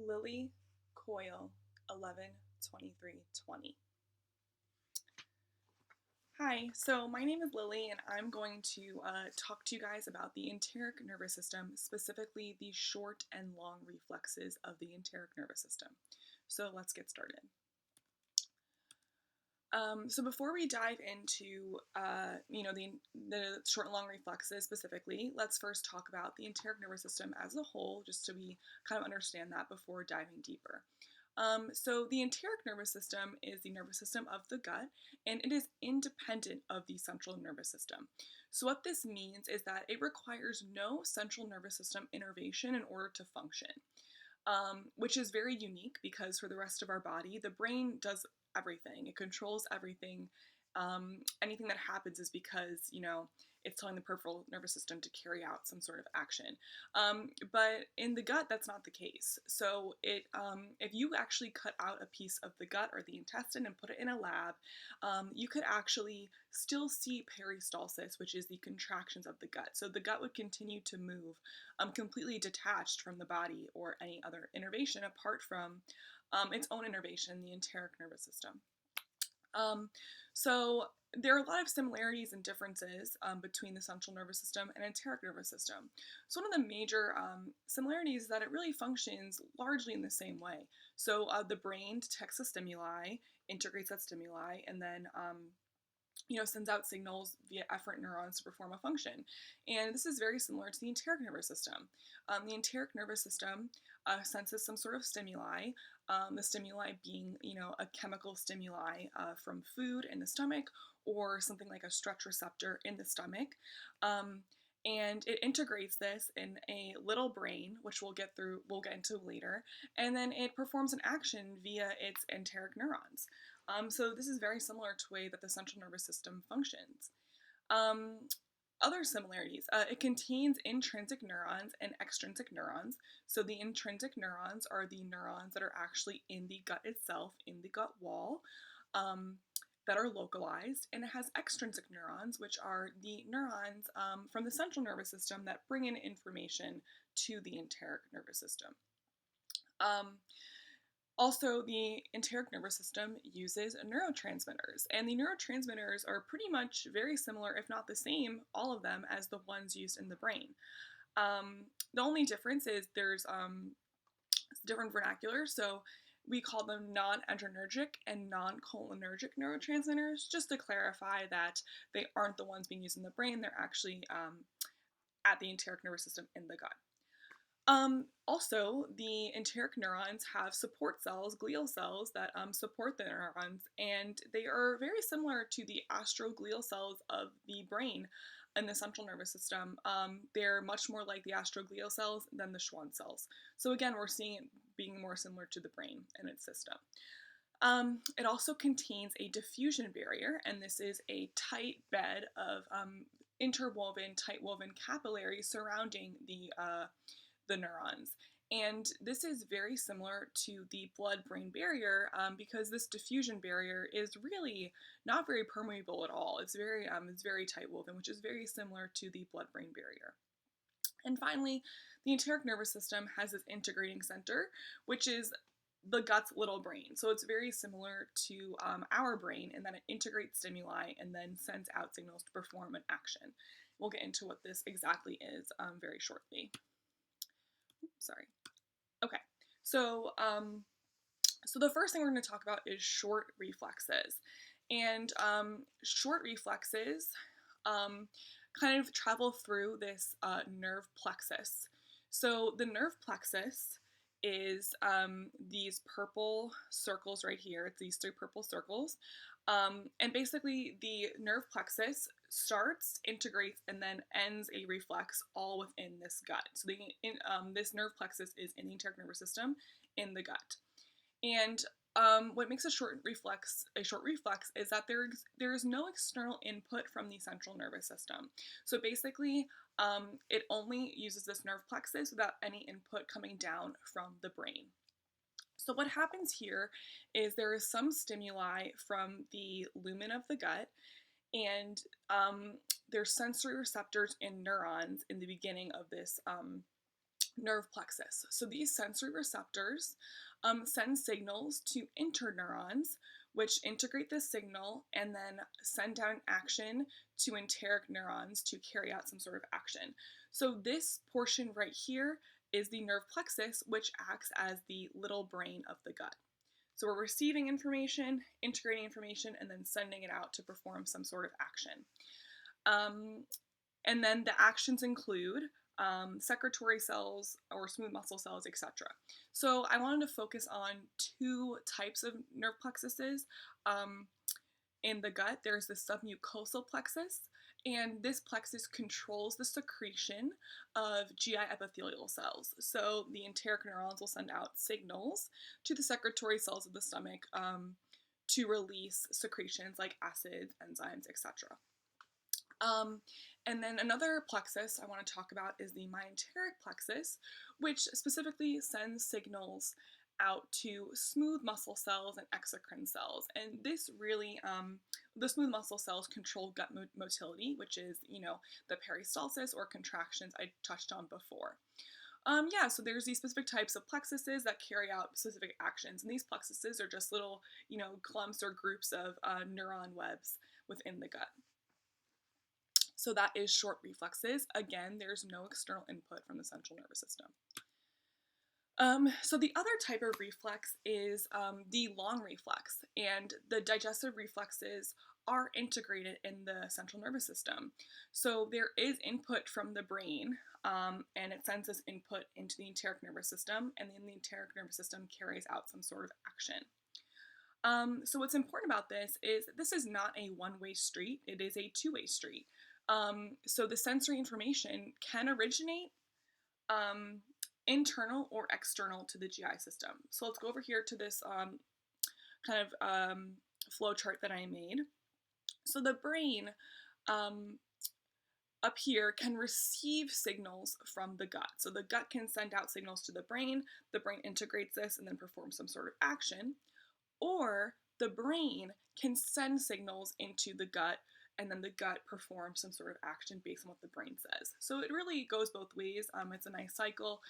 Lily, Coyle, 11/23/20. Hi, so my name is Lily, and I'm going to talk to you guys about the enteric nervous system, specifically the short and long reflexes of the enteric nervous system. So let's get started. So before we dive into, the short and long reflexes specifically, let's first talk about the enteric nervous system as a whole, just so we kind of understand that before diving deeper. So the enteric nervous system is the nervous system of the gut, and it is independent of the central nervous system. So what this means is that it requires no central nervous system innervation in order to function, which is very unique because for the rest of our body, the brain does everything. It controls everything. Anything that happens is because, it's telling the peripheral nervous system to carry out some sort of action. But in the gut, that's not the case. So if you actually cut out a piece of the gut or the intestine and put it in a lab, you could actually still see peristalsis, which is the contractions of the gut. So the gut would continue to move completely detached from the body or any other innervation apart from its own innervation, the enteric nervous system. So there are a lot of similarities and differences between the central nervous system and enteric nervous system. So one of the major similarities is that it really functions largely in the same way. So the brain detects the stimuli, integrates that stimuli, and then sends out signals via efferent neurons to perform a function. And this is very similar to the enteric nervous system. The enteric nervous system senses some sort of stimuli, the stimuli being, a chemical stimuli from food in the stomach or something like a stretch receptor in the stomach. And it integrates this in a little brain, which we'll get into later, and then it performs an action via its enteric neurons. So this is very similar to the way that the central nervous system functions. Um, Other similarities, it contains intrinsic neurons and extrinsic neurons. So the intrinsic neurons are the neurons that are actually in the gut itself, in the gut wall, that are localized, and it has extrinsic neurons, which are the neurons from the central nervous system that bring in information to the enteric nervous system. Also, the enteric nervous system uses neurotransmitters, and the neurotransmitters are pretty much very similar, if not the same, all of them, as the ones used in the brain. The only difference is there's different vernacular, so we call them non-adrenergic and non-cholinergic neurotransmitters, just to clarify that they aren't the ones being used in the brain, they're actually at the enteric nervous system in the gut. Also, the enteric neurons have support cells, glial cells, that support the neurons, and they are very similar to the astroglial cells of the brain in the central nervous system. They're much more like the astroglial cells than the Schwann cells. So again, we're seeing it being more similar to the brain and its system. It also contains a diffusion barrier, and this is a tight bed of interwoven, tight-woven capillaries surrounding the neurons. And this is very similar to the blood-brain barrier because this diffusion barrier is really not very permeable at all. It's very tight woven, which is very similar to the blood-brain barrier. And finally, the enteric nervous system has this integrating center, which is the gut's little brain. So it's very similar to our brain in that it integrates stimuli and then sends out signals to perform an action. We'll get into what this exactly is very shortly. Sorry. Okay, so so the first thing we're going to talk about is short reflexes, and short reflexes kind of travel through this nerve plexus. So the nerve plexus is these purple circles right here. It's these three purple circles. And basically, the nerve plexus starts, integrates, and then ends a reflex all within this gut. So this nerve plexus is in the enteric nervous system in the gut. And what makes a short reflex is that there is no external input from the central nervous system. So basically, it only uses this nerve plexus without any input coming down from the brain. So what happens here is there is some stimuli from the lumen of the gut, and there's sensory receptors in neurons in the beginning of nerve plexus. So these sensory receptors send signals to interneurons, which integrate the signal and then send out an action to enteric neurons to carry out some sort of action. So this portion right here is the nerve plexus, which acts as the little brain of the gut. So we're receiving information, integrating information, and then sending it out to perform some sort of action. Um, and then the actions include secretory cells or smooth muscle cells, etc. So I wanted to focus on two types of nerve plexuses. Um, in the gut, there's the submucosal plexus, and this plexus controls the secretion of GI epithelial cells. So the enteric neurons will send out signals to the secretory cells of the stomach to release secretions like acids, enzymes, etc. Um, and then another plexus I want to talk about is the myenteric plexus, which specifically sends signals out to smooth muscle cells and exocrine cells. And this really, the smooth muscle cells control gut motility, which is, the peristalsis or contractions I touched on before. So there's these specific types of plexuses that carry out specific actions, and these plexuses are just little, clumps or groups of neuron webs within the gut. So that is short reflexes. Again, there's no external input from the central nervous system. So the other type of reflex is the long reflex, and the digestive reflexes are integrated in the central nervous system. So there is input from the brain, and it sends this input into the enteric nervous system, and then the enteric nervous system carries out some sort of action. So what's important about this is not a one-way street, it is a two-way street. So the sensory information can originate internal or external to the GI system. So let's go over here to this flow chart that I made. So the brain up here can receive signals from the gut. So the gut can send out signals to the brain integrates this and then performs some sort of action. Or the brain can send signals into the gut and then the gut performs some sort of action based on what the brain says. So it really goes both ways. It's a nice cycle,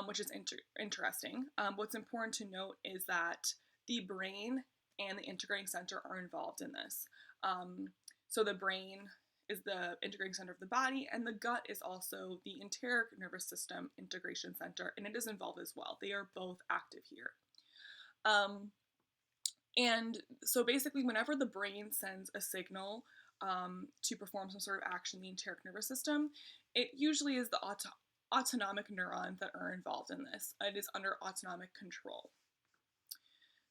which is interesting. What's important to note is that the brain and the integrating center are involved in this. So the brain is the integrating center of the body, and the gut is also the enteric nervous system integration center, and it is involved as well. They are both active here. And so basically, whenever the brain sends a signal to perform some sort of action in the enteric nervous system, it usually is the autonomic neurons that are involved in this. It is under autonomic control.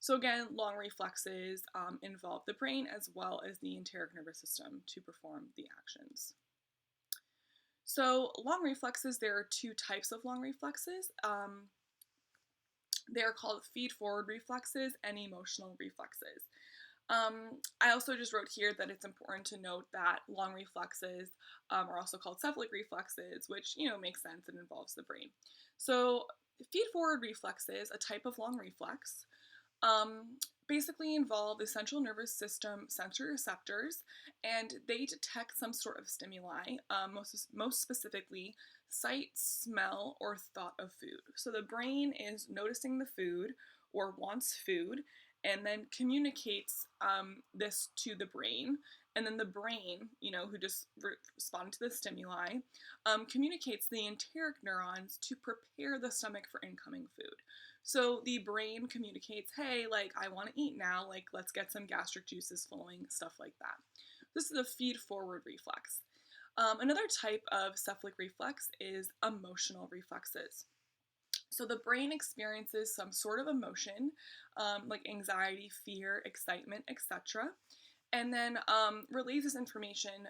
So again, long reflexes involve the brain as well as the enteric nervous system to perform the actions. So long reflexes, there are two types of long reflexes. They are called feed-forward reflexes and emotional reflexes. I also just wrote here that it's important to note that long reflexes are also called cephalic reflexes, which, makes sense. It involves the brain. So feed-forward reflexes, a type of long reflex, basically involve the central nervous system sensory receptors, and they detect some sort of stimuli, most specifically sight, smell, or thought of food. So the brain is noticing the food or wants food and then communicates this to the brain. And then the brain, who just responded to the stimuli, communicates the enteric neurons to prepare the stomach for incoming food. So the brain communicates, hey, I want to eat now, let's get some gastric juices flowing, stuff like that. This is a feed-forward reflex. Another type of cephalic reflex is emotional reflexes. So the brain experiences some sort of emotion, like anxiety, fear, excitement, etc., and then relays this information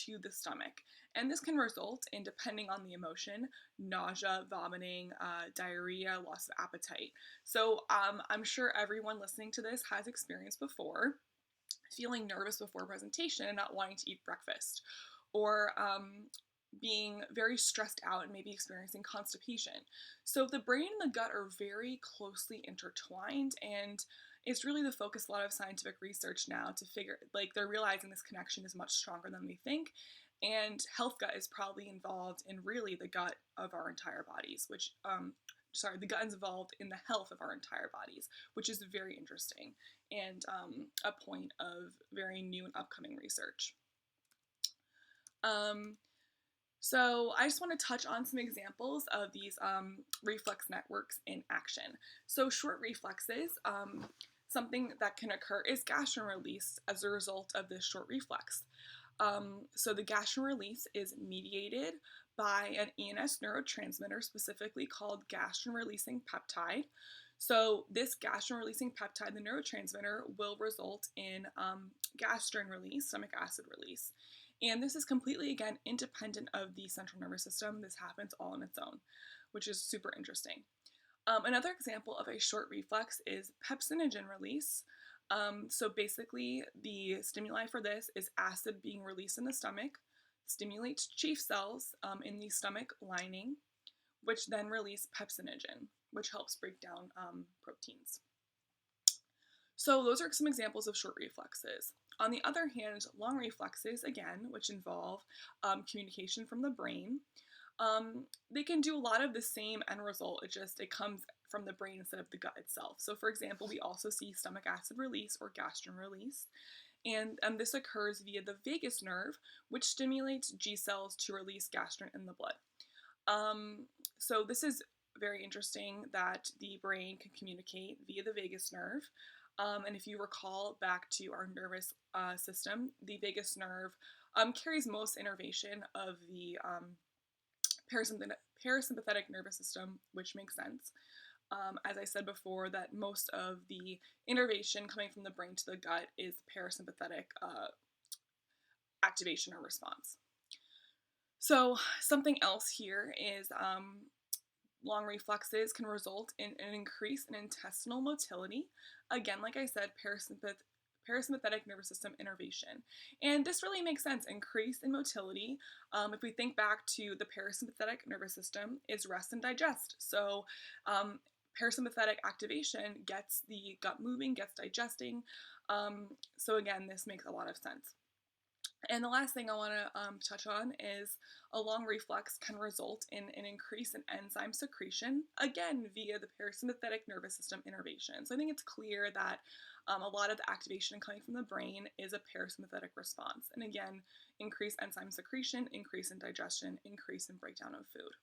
to the stomach. And this can result in, depending on the emotion, nausea, vomiting, diarrhea, loss of appetite. So I'm sure everyone listening to this has experienced before feeling nervous before a presentation and not wanting to eat breakfast, or being very stressed out and maybe experiencing constipation. So the brain and the gut are very closely intertwined, and it's really the focus of a lot of scientific research now to figure, they're realizing this connection is much stronger than we think, And health gut is probably involved in really the gut of our entire bodies, the gut is involved in the health of our entire bodies, which is very interesting and a point of very new and upcoming research. Um, so I just want to touch on some examples of these reflex networks in action. So short reflexes, something that can occur is gastrin release as a result of this short reflex. So the gastrin release is mediated by an ENS neurotransmitter, specifically called gastrin-releasing peptide. So this gastrin-releasing peptide, the neurotransmitter, will result in gastrin release, stomach acid release. And this is completely, again, independent of the central nervous system. This happens all on its own, which is super interesting. Another example of a short reflex is pepsinogen release. So basically, the stimuli for this is acid being released in the stomach, stimulates chief cells in the stomach lining, which then release pepsinogen, which helps break down proteins. So those are some examples of short reflexes. On the other hand, long reflexes, again, which involve communication from the brain, they can do a lot of the same end result. It comes from the brain instead of the gut itself. So for example, we also see stomach acid release or gastrin release. And this occurs via the vagus nerve, which stimulates G cells to release gastrin in the blood. So this is very interesting that the brain can communicate via the vagus nerve. And if you recall back to our nervous system, the vagus nerve carries most innervation of the parasympathetic nervous system, which makes sense. As I said before, that most of the innervation coming from the brain to the gut is parasympathetic activation or response. So something else here is long reflexes can result in an increase in intestinal motility. Again, like I said, parasympathetic nervous system innervation. And this really makes sense. Increase in motility, if we think back to the parasympathetic nervous system, is rest and digest. So parasympathetic activation gets the gut moving, gets digesting. So again, this makes a lot of sense. And the last thing I want to touch on is a long reflex can result in an increase in enzyme secretion, again, via the parasympathetic nervous system innervation. So I think it's clear that a lot of the activation coming from the brain is a parasympathetic response. And again, increase enzyme secretion, increase in digestion, increase in breakdown of food.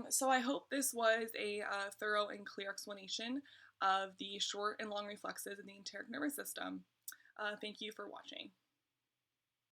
So I hope this was a thorough and clear explanation of the short and long reflexes in the enteric nervous system. Thank you for watching.